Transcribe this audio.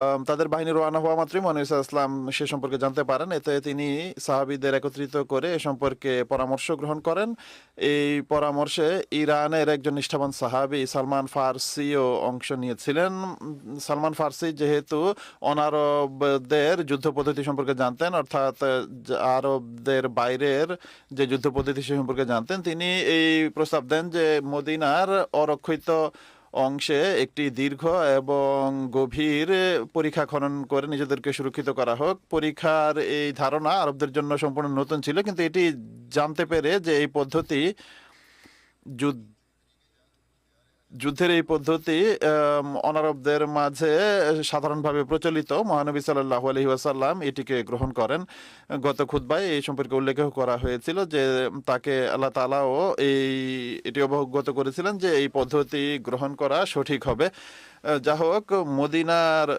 তাদের বাহিনী রওনা হওয়া মাত্রই মহানবী সাল্লাল্লাহু আলাইহি ওয়াসাল্লাম সে সম্পর্কে জানতে পারেন। এতে তিনি সাহাবীদের একত্রিত করে এ সম্পর্কে পরামর্শ গ্রহণ করেন। এই পরামর্শে ইরানের একজন নিষ্ঠাবান সাহাবী সালমান ফার্সিও অংশ নিয়েছিলেন। সালমান ফার্সি যেহেতু অনারবদের যুদ্ধ পদ্ধতি সম্পর্কে জানতেন, অর্থাৎ আরবদের বাইরের যে যুদ্ধ পদ্ধতি সে সম্পর্কে জানতেন, তিনি এই প্রস্তাব দেন যে মদিনার অরক্ষিত অংশে একটি দীর্ঘ এবং গভীর পরিখা খনন করে নিজেদেরকে সুরক্ষিত করা হোক। পরীক্ষার এই ধারণা আরবদের জন্য সম্পূর্ণ নতুন ছিল, কিন্তু এটি জানতে পেরে যে এই পদ্ধতি যুদ্ধের এই পদ্ধতি অনারবদের মাঝে সাধারণভাবে প্রচলিত, মহানবী সাল্লাল্লাহু আলাইহি ওয়াসাল্লাম এটিকে গ্রহণ করেন। গত খুতবায় এই সম্পর্কে উল্লেখ করা হয়েছিল যে তাকে আল্লাহ তাআলাও এটি অবগত করেছিলেন যে এই পদ্ধতি গ্রহণ করা সঠিক হবে। যা হোক, মদিনার